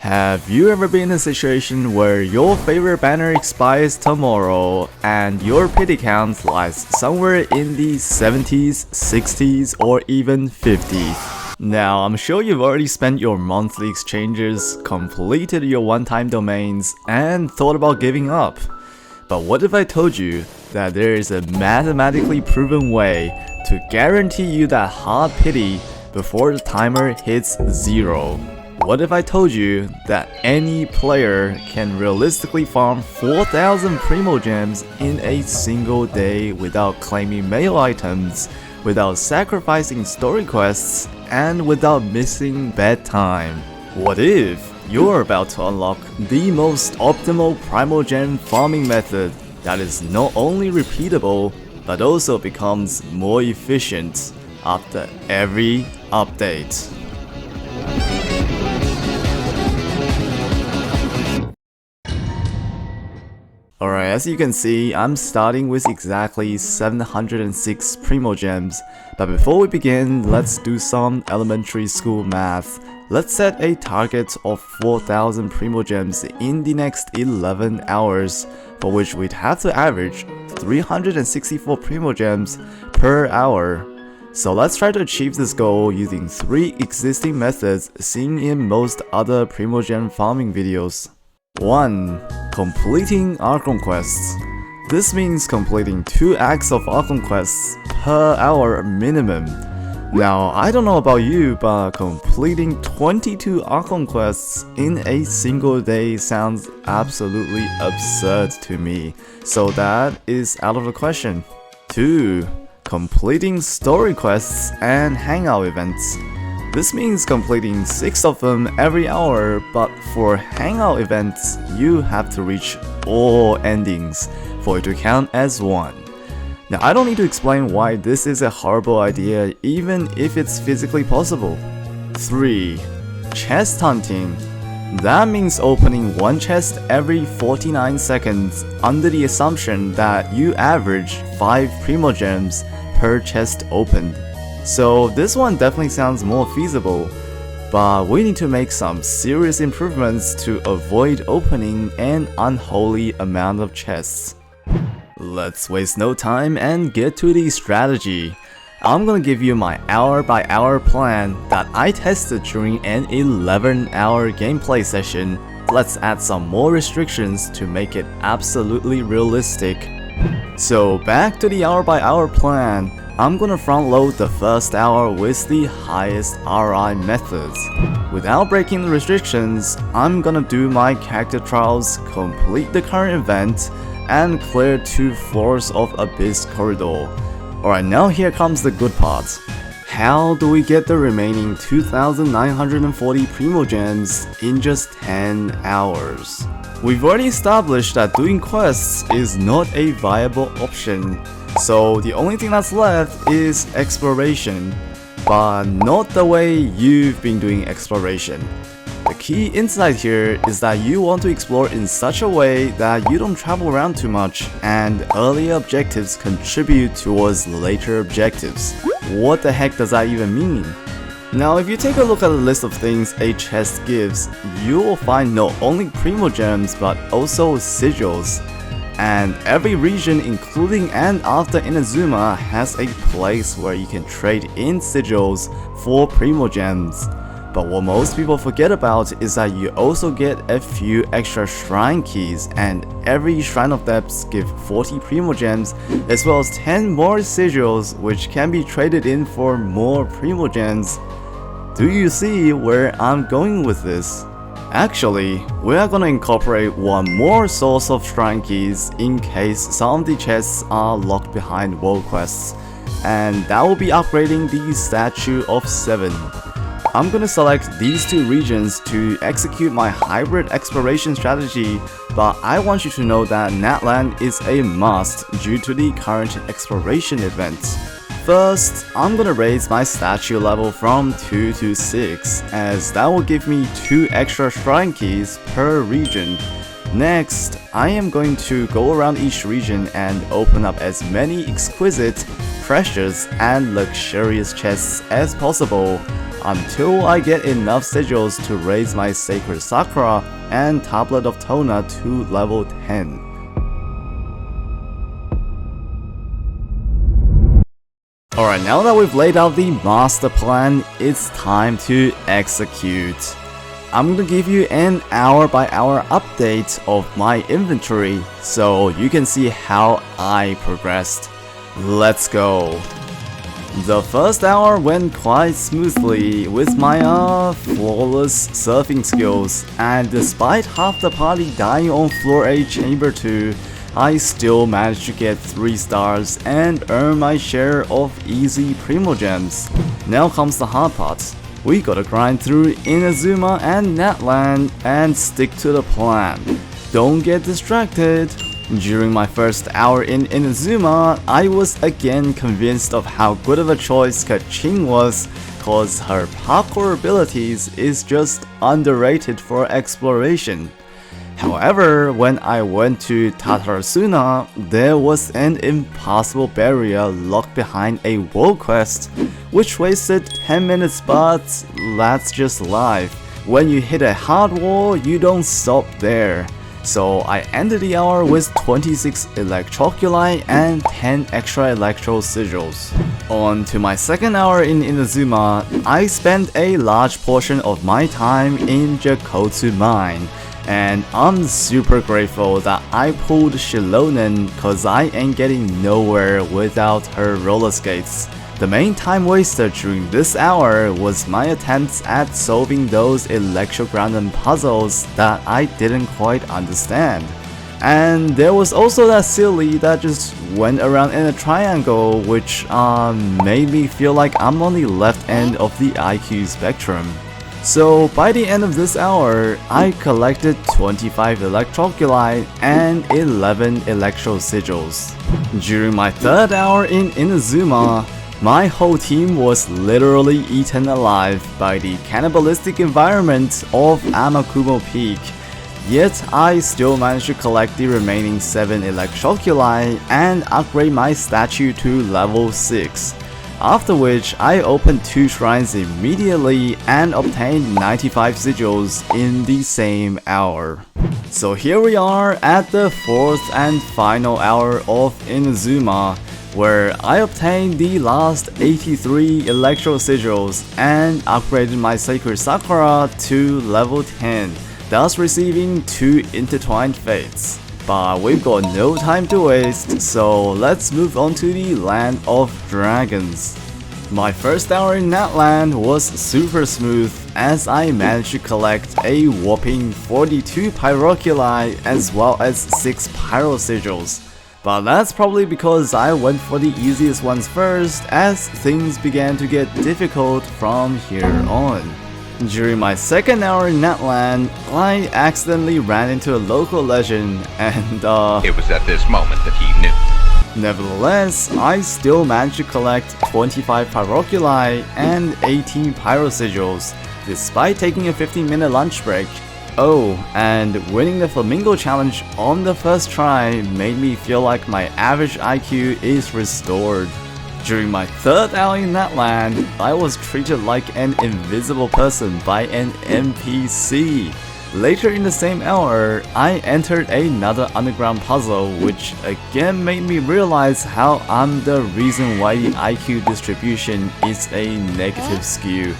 Have you ever been in a situation where your favorite banner expires tomorrow and your pity count lies somewhere in the 70s, 60s, or even 50s? Now, I'm sure you've already spent your monthly exchanges, completed your one-time domains, and thought about giving up. But what if I told you that there is a mathematically proven way to guarantee you that hard pity before the timer hits 0? What if I told you that any player can realistically farm 4,000 Primogems in a single day without claiming mail items, without sacrificing story quests, and without missing bedtime? What if you're about to unlock the most optimal Primogem farming method that is not only repeatable, but also becomes more efficient after every update? Alright, as you can see, I'm starting with exactly 706 Primogems, but before we begin, let's do some elementary school math. Let's set a target of 4,000 Primogems in the next 11 hours, for which we'd have to average 364 Primogems per hour. So let's try to achieve this goal using 3 existing methods seen in most other Primogem farming videos. 1. Completing Archon quests. This means completing 2 acts of Archon quests per hour minimum. Now, I don't know about you, but completing 22 Archon quests in a single day sounds absolutely absurd to me, so that is out of the question. 2. Completing story quests and hangout events. This means completing 6 of them every hour, but for hangout events, you have to reach all endings for it to count as 1. Now, I don't need to explain why this is a horrible idea, even if it's physically possible. 3. Chest hunting. That means opening 1 chest every 49 seconds under the assumption that you average 5 Primogems per chest opened. So this one definitely sounds more feasible, but we need to make some serious improvements to avoid opening an unholy amount of chests. Let's waste no time and get to the strategy. I'm gonna give you my hour by hour plan that I tested during an 11-hour gameplay session. Let's add some more restrictions to make it absolutely realistic. So back to the hour by hour plan. I'm gonna front load the first hour with the highest RI methods. Without breaking the restrictions, I'm gonna do my character trials, complete the current event, and clear 2 floors of Abyss Corridor. Alright, now here comes the good part. How do we get the remaining 2,940 Primogems in just 10 hours? We've already established that doing quests is not a viable option, so the only thing that's left is exploration, but not the way you've been doing exploration. The key insight here is that you want to explore in such a way that you don't travel around too much and earlier objectives contribute towards later objectives. What the heck does that even mean? Now, if you take a look at the list of things a chest gives, you will find not only Primogems but also sigils. And every region, including and after Inazuma, has a place where you can trade in sigils for Primogems. But what most people forget about is that you also get a few extra shrine keys, and every shrine of depths give 40 Primogems as well as 10 more sigils, which can be traded in for more Primogems. Do you see where I'm going with this? Actually, we are gonna incorporate one more source of shrine keys in case some of the chests are locked behind world quests, and that will be upgrading the Statue of 7. I'm gonna select these 2 regions to execute my hybrid exploration strategy, but I want you to know that Natlan is a must due to the current exploration event. First, I'm gonna raise my statue level from 2 to 6, as that will give me 2 extra shrine keys per region. Next, I am going to go around each region and open up as many exquisite, precious, and luxurious chests as possible. until I get enough sigils to raise my sacred Sakura and tablet of Tona to level 10. Alright, now that we've laid out the master plan, it's time to execute. I'm gonna give you an hour by hour update of my inventory so you can see how I progressed. Let's go. The first hour went quite smoothly with my flawless surfing skills, and despite half the party dying on floor A chamber 2, I still managed to get 3 stars and earn my share of easy Primogems. Now comes the hard part. We gotta grind through Inazuma and Natlan and stick to the plan. Don't get distracted. During my first hour in Inazuma, I was again convinced of how good of a choice Kaching was, cause her parkour abilities is just underrated for exploration. However, when I went to Tatarasuna, there was an impossible barrier locked behind a world quest, which wasted 10 minutes, but that's just life. When you hit a hard wall, you don't stop there. So I ended the hour with 26 electroculi and 10 extra electro sigils. On to my second hour in Inazuma, I spent a large portion of my time in Jakotsu Mine. And I'm super grateful that I pulled Shilonen cause I ain't getting nowhere without her roller skates. The main time waster during this hour was my attempts at solving those Electrogrounded puzzles that I didn't quite understand. And there was also that silly that just went around in a triangle, which made me feel like I'm on the left end of the IQ spectrum. So by the end of this hour, I collected 25 electroculi and 11 electro sigils. During my third hour in Inazuma, my whole team was literally eaten alive by the cannibalistic environment of Amakumo Peak. Yet I still managed to collect the remaining 7 electroculi and upgrade my statue to level 6. After which I opened 2 shrines immediately and obtained 95 sigils in the same hour. So here we are at the 4th and final hour of Inazuma, where I obtained the last 83 electro sigils and upgraded my sacred Sakura to level 10, thus receiving 2 intertwined fates. But we've got no time to waste, so let's move on to the Land of Dragons. My first hour in Natlan was super smooth as I managed to collect a whopping 42 Pyroculi as well as 6 Pyro Sigils. But that's probably because I went for the easiest ones first as things began to get difficult from here on. During my second hour in Natlan, I accidentally ran into a local legend and It was at this moment that he knew. Nevertheless, I still managed to collect 25 Pyroculi and 18 Pyro Sigils, despite taking a 15-minute lunch break. Oh, and winning the Flamingo Challenge on the first try made me feel like my average IQ is restored. During my third hour in Natlan, I was treated like an invisible person by an NPC. Later in the same hour, I entered another underground puzzle, which again made me realize how I'm the reason why the IQ distribution is a negative skew,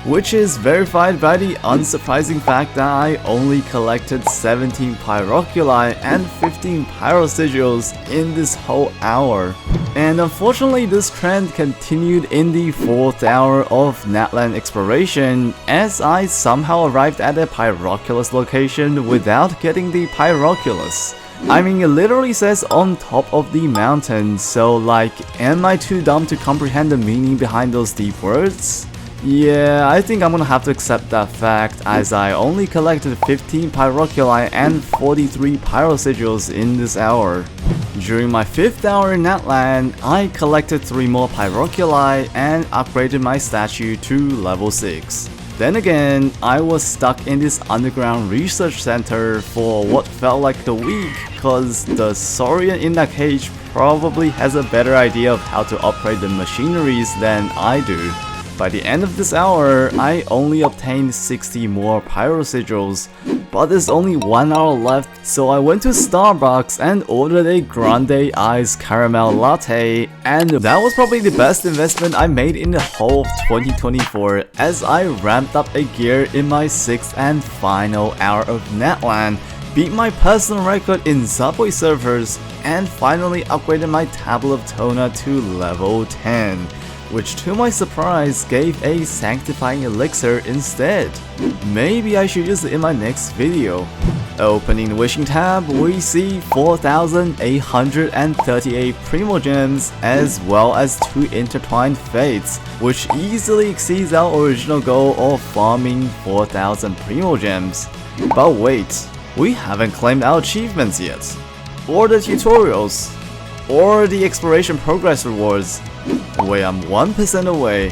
which is verified by the unsurprising fact that I only collected 17 Pyroculi and 15 Pyro Sigils in this whole hour. And unfortunately, this trend continued in the 4th hour of Natlan exploration, as I somehow arrived at a Pyroculus location without getting the Pyroculus. I mean, it literally says on top of the mountain, so like, am I too dumb to comprehend the meaning behind those deep words? Yeah, I think I'm gonna have to accept that fact, as I only collected 15 Pyroculi and 43 Pyro Sigils in this hour. During my 5th hour in Natlan, I collected 3 more Pyroculi and upgraded my statue to level 6. Then again, I was stuck in this underground research center for what felt like a week, cause the Saurian in that cage probably has a better idea of how to operate the machineries than I do. By the end of this hour, I only obtained 60 more pyro sigils, but there's only 1 hour left, so I went to Starbucks and ordered a grande iced caramel latte, and that was probably the best investment I made in the whole of 2024 as I ramped up a gear in my 6th and final hour of Natlan, beat my personal record in Subway servers, and finally upgraded my tablet of Tona to level 10, which to my surprise gave a sanctifying elixir instead. Maybe I should use it in my next video. Opening the wishing tab, we see 4,838 Primogems as well as 2 intertwined fates, which easily exceeds our original goal of farming 4,000 Primogems. But wait, we haven't claimed our achievements yet, or the tutorials, or the exploration progress rewards. Wait, I'm 1% away.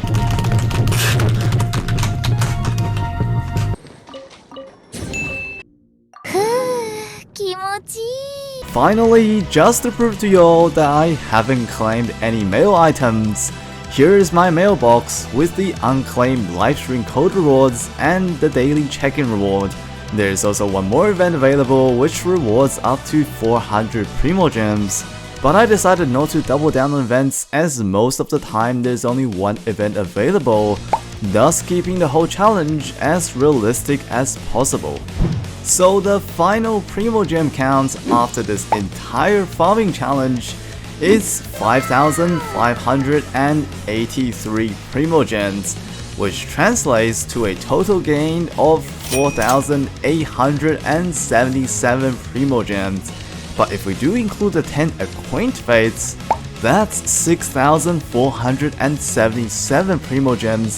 Finally, just to prove to y'all that I haven't claimed any mail items, here is my mailbox with the unclaimed livestream code rewards and the daily check-in reward. There's also one more event available which rewards up to 400 Primogems, but I decided not to double down on events as most of the time there's only one event available, thus keeping the whole challenge as realistic as possible. So the final Primogem count after this entire farming challenge is 5,583 Primogems, which translates to a total gain of 4,877 Primogems. But if we do include the 10 acquaint fates, that's 6,477 Primogems